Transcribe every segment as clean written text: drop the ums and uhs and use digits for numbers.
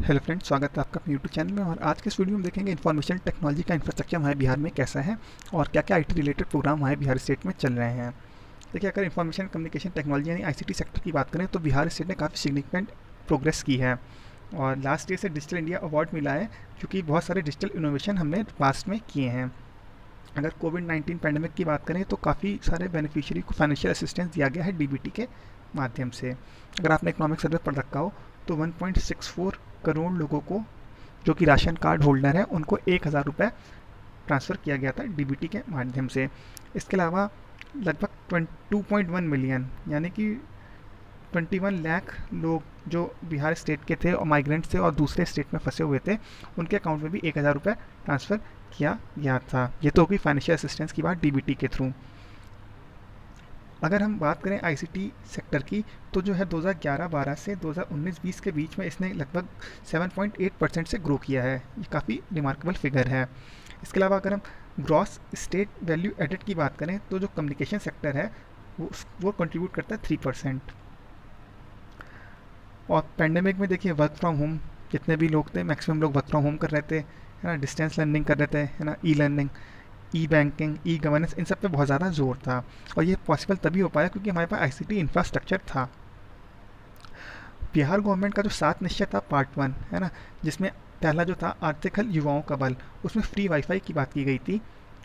Hello friends, स्वागत है आपका अपने यूट्यूब चैनल में। और आज के इस वीडियो में देखेंगे इन्फॉर्मेशन टेक्नोलॉजी का इंफ्रास्ट्रक्चर हमारे बिहार में कैसा है और क्या क्या आईटी रिलेटेड प्रोग्राम हमारे बिहार स्टेट में चल रहे हैं। देखिए, अगर इन्फॉर्मेशन कम्युनिकेशन टेक्नोलॉजी यानी आईसीटी सेक्टर की बात करें तो बिहार स्टेट ने काफ़ी सिग्निफिकेंट प्रोग्रेस की है। और लास्ट ईयर से डिजिटल इंडिया अवार्ड मिला है क्योंकि बहुत सारे डिजिटल इनोवेशन हमने पास्ट में किए हैं। अगर कोविड-19 पैंडेमिक की बात करें तो काफ़ी सारे बेनिफिशियरी को फाइनेंशियल असिस्टेंस दिया गया है डीबीटी के माध्यम से। अगर आपने इकोनॉमिक सर्वे पढ़ रखा हो तो 1.64 करोड़ लोगों को जो कि राशन कार्ड होल्डर हैं उनको 1,000 रुपये ट्रांसफ़र किया गया था डीबीटी के माध्यम से। इसके अलावा लगभग 2.1 मिलियन यानी कि 21 लाख लोग जो बिहार स्टेट के थे और माइग्रेंट्स थे और दूसरे स्टेट में फंसे हुए थे, उनके अकाउंट में भी 1,000 रुपये ट्रांसफ़र किया गया था। ये तो होगी फाइनेंशियल असिस्टेंस की बात डीबीटी के थ्रू। अगर हम बात करें आईसीटी सेक्टर की तो जो है 2011-12 से 2019-20 के बीच में इसने लगभग 7.8% से ग्रो किया है। ये काफ़ी रिमार्केबल फिगर है। इसके अलावा अगर हम ग्रॉस स्टेट वैल्यू एडेड की बात करें तो जो कम्युनिकेशन सेक्टर है वो कंट्रीब्यूट करता है 3%। और पैंडेमिक में देखिए, वर्क फ्रॉम होम जितने भी लोग थे मैक्सिमम लोग वर्क फ्रॉम होम कर रहे थे, है ना, डिस्टेंस लर्निंग कर रहे थे, है ना, ई लर्निंग, ई बैंकिंग, ई गवर्नेंस, इन सब पे बहुत ज़्यादा जोर था। और ये पॉसिबल तभी हो पाया क्योंकि हमारे पास आईसीटी इंफ्रास्ट्रक्चर था। बिहार गवर्नमेंट का जो 7 निश्चय था पार्ट 1, है ना, जिसमें पहला जो था आर्थिक हल युवाओं का बल, उसमें फ्री वाईफाई की बात की गई थी।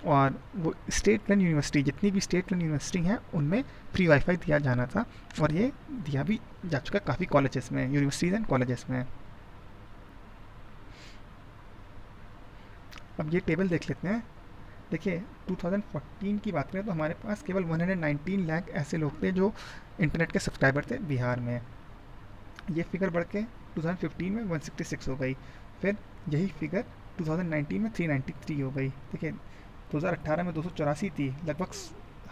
और वो स्टेट रन यूनिवर्सिटी, जितनी भी स्टेट रन यूनिवर्सिटी हैं उनमें फ्री वाईफाई दिया जाना था। और ये दिया भी जा चुका है काफ़ी कॉलेजेस में, यूनिवर्सिटीज़ एंड कॉलेजेस में। अब ये टेबल देख लेते हैं। देखिए, 2014 की बात करें तो हमारे पास केवल 119 लाख ऐसे लोग थे जो इंटरनेट के सब्सक्राइबर थे बिहार में। ये फिगर बढ़ के 2015 में 166 हो गई। फिर यही फिगर 2019 में 393 हो गई। देखिए, 2018 में 284 थी। लगभग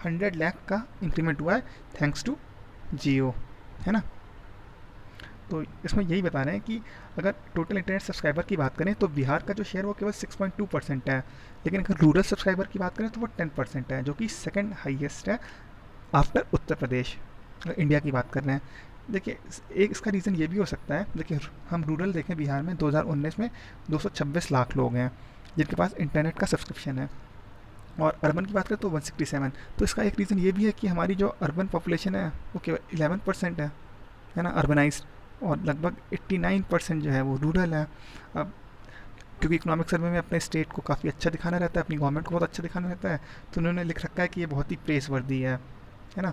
100 लाख का इंक्रीमेंट हुआ है थैंक्स टू जियो, है ना। तो इसमें यही बता रहे हैं कि अगर टोटल इंटरनेट सब्सक्राइबर की बात करें तो बिहार का जो शेयर वो केवल 6.2% है। लेकिन अगर रूरल सब्सक्राइबर की बात करें तो वो 10% है, जो कि सेकंड हाईएस्ट है आफ्टर उत्तर प्रदेश, अगर इंडिया की बात कर रहे हैं। देखिए, एक इसका रीज़न ये भी हो सकता है। देखिए, हम रूरल देखें, बिहार में 2019 में 226 लाख लोग हैं जिनके पास इंटरनेट का सब्सक्रिप्शन है। और अर्बन की बात करें तो 167। तो इसका एक रीज़न ये भी है कि हमारी जो अर्बन पॉपुलेशन है वो केवल 11% है ना, अर्बनाइज्ड। और लगभग 89% जो है वो रूरल है। अब क्योंकि इकोनॉमिक सर्वे में अपने स्टेट को काफ़ी अच्छा दिखाना रहता है, अपनी गवर्नमेंट को बहुत अच्छा दिखाना रहता है, तो उन्होंने लिख रखा है कि ये बहुत ही प्रेस वर्दी है ना।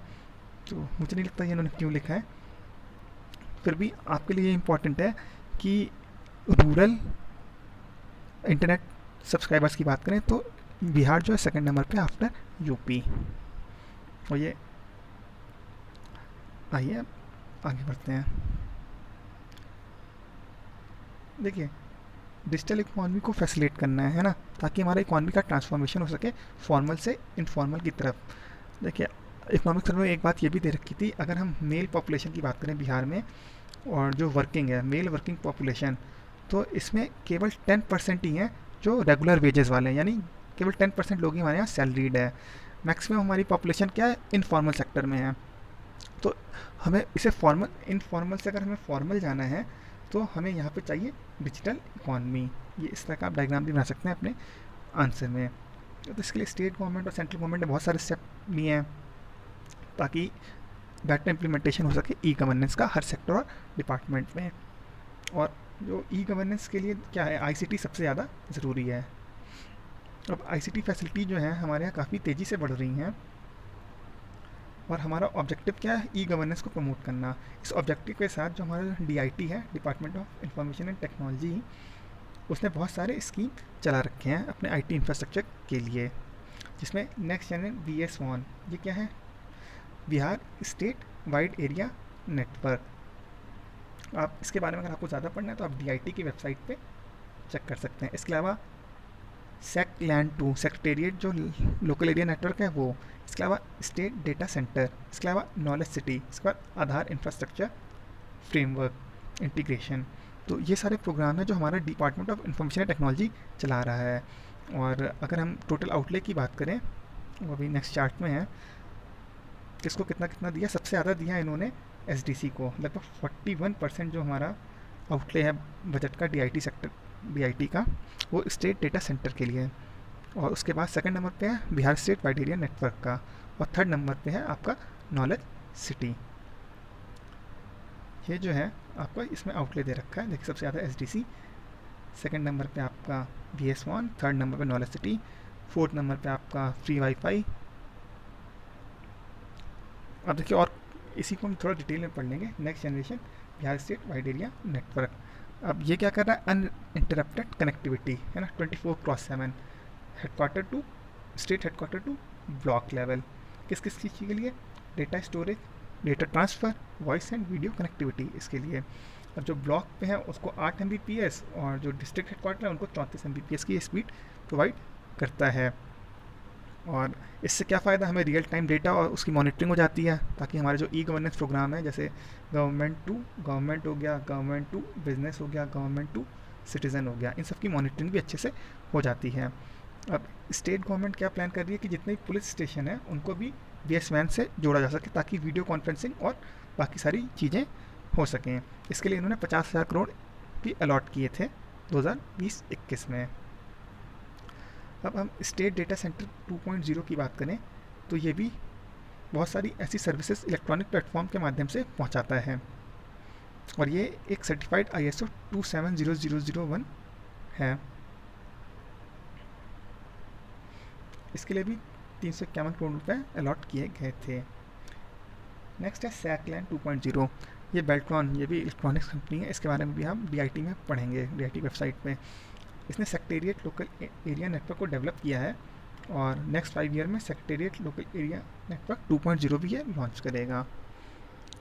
तो मुझे नहीं लगता ये इन्होंने क्यों लिखा है। फिर भी आपके लिए ये इम्पोर्टेंट है कि रूरल इंटरनेट सब्सक्राइबर्स की बात करें तो बिहार जो है सेकंड नंबर पे आफ्टर यूपी। और ये, आइए आगे बढ़ते हैं। देखिए, डिजिटल इकोनॉमी को फैसिलिटेट करना है ना, ताकि हमारा इकोनॉमी का ट्रांसफॉर्मेशन हो सके फॉर्मल से इनफॉर्मल की तरफ। देखिए, इकोनॉमिक सर्वे में एक बात ये भी दे रखी थी, अगर हम मेल पॉपुलेशन की बात करें बिहार में और जो वर्किंग है मेल वर्किंग पॉपुलेशन, तो इसमें केवल 10% ही हैं जो रेगुलर वेजेस वाले हैं, यानी केवल 10% लोग ही हमारे यहाँ सैलरीड है। मैक्सिमम हमारी पॉपुलेशन क्या है, इनफॉर्मल सेक्टर में है। तो हमें इसे फॉर्मल इनफॉर्मल से अगर हमें फॉर्मल जाना है तो हमें यहाँ पे चाहिए डिजिटल इकॉनमी। ये इस तरह का आप डायग्राम भी बना सकते हैं अपने आंसर में। तो इसके लिए स्टेट गवर्नमेंट और सेंट्रल गवर्नमेंट ने बहुत सारे स्टेप लिए हैं ताकि बेटर इम्प्लीमेंटेशन हो सके ई गवर्नेंस का हर सेक्टर और डिपार्टमेंट में। और जो ई गवर्नेंस के लिए क्या है, आईसीटी सबसे ज़्यादा ज़रूरी है। अब आईसीटी फैसिलिटी जो है हमारे यहाँ काफ़ी तेज़ी से बढ़ रही हैं और हमारा ऑब्जेक्टिव क्या है, ई गवर्नेंस को प्रमोट करना। इस ऑब्जेक्टिव के साथ जो हमारा डीआईटी है, department of information and technology, उसने बहुत सारे स्कीम चला रखे हैं अपने आईटी इंफ्रास्ट्रक्चर के लिए, जिसमें नेक्स्ट जनरेशन BS1, ये क्या है, Bihar state wide area network. आप इसके बारे में अगर आपको ज़्यादा पढ़ना है तो आप डीआईटी की वेबसाइट पे चेक कर सकते हैं। इसके अलावा सेक्ट लैंड 2 सेक्रेटेरिएट जो लोकल एरिया नेटवर्क है वो। इसके अलावा स्टेट डेटा सेंटर, इसके अलावा नॉलेज सिटी, इसके बाद आधार इंफ्रास्ट्रक्चर फ्रेमवर्क इंटीग्रेशन। तो ये सारे प्रोग्राम हैं जो हमारा department of information and technology चला रहा है। और अगर हम टोटल आउटले की बात करें, वो अभी नेक्स्ट चार्ट में है, किसको कितना कितना दिया, सबसे ज़्यादा दिया इन्होंने एसडीसी को, लगभग 41% जो हमारा आउटले है बजट का डीआईटी सेक्टर, डीआईटी का, वो स्टेट डेटा सेंटर के लिए है। और उसके बाद सेकंड नंबर पे है Bihar state wide area network का, और थर्ड नंबर पे है आपका नॉलेज सिटी। ये जो है आपका इसमें आउटले दे रखा है, देखिए सबसे ज़्यादा एसडीसी, सेकंड नंबर पे आपका BS1, थर्ड नंबर पे नॉलेज सिटी, फोर्थ नंबर पे आपका फ्री वाईफाई। अब देखिए और इसी को हम थोड़ा डिटेल में पढ़ लेंगे, next generation Bihar state wide area network. अब ये क्या कर रहा है, अनइंटरप्टेड कनेक्टिविटी है ना, 24/7, headquarter to state, headquarter to block level. किस किस चीज़ के लिए, data storage, data transfer, voice and video connectivity इसके लिए। अब जो ब्लॉक पे है उसको 8 Mbps, और जो डिस्ट्रिक्ट हेडक्वार्टर है उनको 34 Mbps की स्पीड प्रोवाइड करता है। और इससे क्या फ़ायदा, हमें रियल टाइम डेटा और उसकी मॉनिटरिंग हो जाती है, ताकि हमारे जो गवर्नेंस प्रोग्राम है, जैसे गवर्नमेंट टू गवर्नमेंट हो गया, गवर्नमेंट टू बिजनेस हो गया, गवर्नमेंट टू सिटीज़न हो गया, इन सब की मॉनिटरिंग भी अच्छे से हो जाती है। अब स्टेट गवर्नमेंट क्या प्लान कर रही है कि जितने भी पुलिस स्टेशन है उनको भी BS1 से जोड़ा जा सके, ताकि वीडियो कॉन्फ्रेंसिंग और बाकी सारी चीज़ें हो सकें। इसके लिए इन्होंने 50,000 करोड़ भी अलॉट किए थे 2020-21 में। अब हम स्टेट डेटा सेंटर 2.0 की बात करें तो ये भी बहुत सारी ऐसी सर्विसेज इलेक्ट्रॉनिक प्लेटफॉर्म के माध्यम से पहुंचाता है, और ये एक सर्टिफाइड ISO 27001 है। इसके लिए भी 351 करोड़ रुपए अलॉट किए गए थे। नेक्स्ट है सैकलैंड 2.0, ये बेल्ट्रॉन, ये भी इलेक्ट्रॉनिक्स कंपनी है, इसके बारे में भी हम DIT में पढ़ेंगे, DIT वेबसाइट पे। इसने सेक्रेटेरिएट लोकल एरिया नेटवर्क को डेवलप किया है, और नेक्स्ट 5 ईयर में सेक्रेटेरिएट लोकल एरिया नेटवर्क 2.0 भी ये लॉन्च करेगा।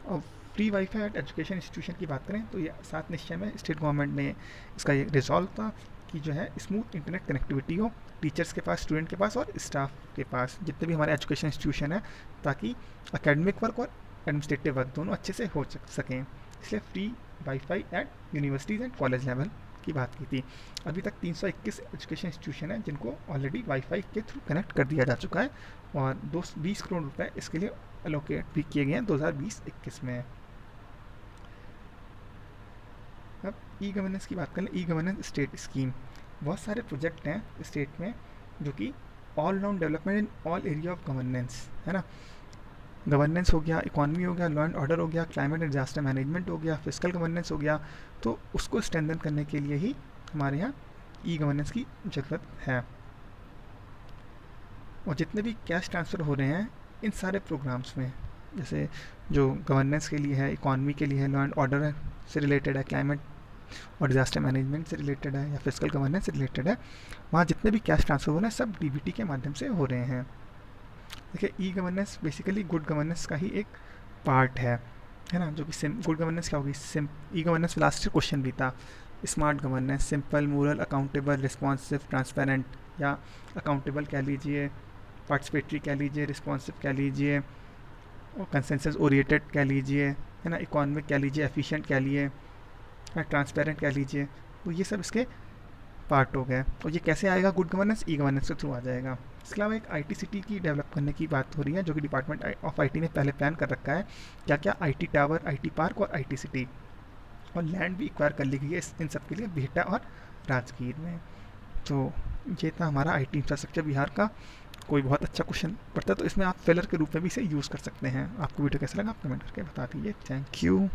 और free wifi at education institution की बात करें तो ये 7 निश्चय में स्टेट गवर्नमेंट ने इसका ये रिजॉल्व था कि जो है स्मूथ इंटरनेट कनेक्टिविटी हो टीचर्स के पास, स्टूडेंट के पास और स्टाफ के पास, जितने भी हमारे एजुकेशन इंस्टीट्यूशन है, ताकि अकेडमिक वर्क और एडमिनिस्ट्रेटिव वर्क दोनों अच्छे से हो सकें। इसलिए free wifi at universities and college level की बात की थी। अभी तक 321 एजुकेशन इंस्टीट्यूशन है जिनको ऑलरेडी वाईफाई के थ्रू कनेक्ट कर दिया जा चुका है, और 20 करोड़ रुपए इसके लिए एलोकेट भी किए गए हैं 2020-21 में। अब ई गवर्नेंस की बात करें, ई गवर्नेंस स्टेट स्कीम, बहुत सारे प्रोजेक्ट हैं स्टेट में जो कि all round development in all area of governance है ना। गवर्नेंस हो गया, इकॉनमी हो गया, लॉ एंड ऑर्डर हो गया, क्लाइमेट एंड डिजास्टर मैनेजमेंट हो गया, फिजिकल गवर्नेंस हो गया, तो उसको स्ट्रेंथन करने के लिए ही हमारे यहाँ ई गवर्नेंस की ज़रूरत है। और जितने भी कैश ट्रांसफ़र हो रहे हैं इन सारे प्रोग्राम्स में, जैसे जो गवर्नेंस के लिए है, इकॉनमी के लिए है, लॉ एंड ऑर्डर से रिलेटेड है, क्लाइमेट और डिजास्टर मैनेजमेंट से रिलेटेड है, या फिजिकल गवर्नेंस से रिलेटेड है, वहाँ जितने भी कैश ट्रांसफ़र हो रहे हैं सब DBT के माध्यम से हो रहे हैं। देखिए e governance basically good governance का ही एक पार्ट है ना, जो कि गुड गवर्नेंस क्या होगी, ई गवर्नेंस लास्ट क्वेश्चन भी था, smart governance, simple, moral, accountable, responsive, transparent, या अकाउंटेबल कह लीजिए, पार्टिसिपेटरी कह लीजिए, रिस्पॉन्सिव कह लीजिए, और कंसेंसस ओरिएंटेड कह लीजिए, है ना, इकोनॉमिक कह लीजिए, एफिशिएंट कह लीजिए, ट्रांसपेरेंट कह लीजिए, तो ये सब इसके पार्ट हो गए। और ये कैसे आएगा गुड गवर्नेंस, ई गवर्नेंस के थ्रू आ जाएगा। इसके अलावा एक IT सिटी की डेवलप करने की बात हो रही है, जो कि डिपार्टमेंट ऑफ IT ने पहले प्लान कर रखा है, क्या क्या IT टावर, IT पार्क और IT सिटी, और लैंड भी एक्वायर कर ली गई है इन सब के लिए बिहटा और राजगीर में। तो ये था हमारा IT इंफ्रास्ट्रक्चर बिहार का। कोई बहुत अच्छा क्वेश्चन पड़ता है तो इसमें आप फेलर के रूप में भी इसे यूज़ कर सकते हैं। आपको वीडियो कैसा लगा आप कमेंट करके बता दीजिए। Thank you.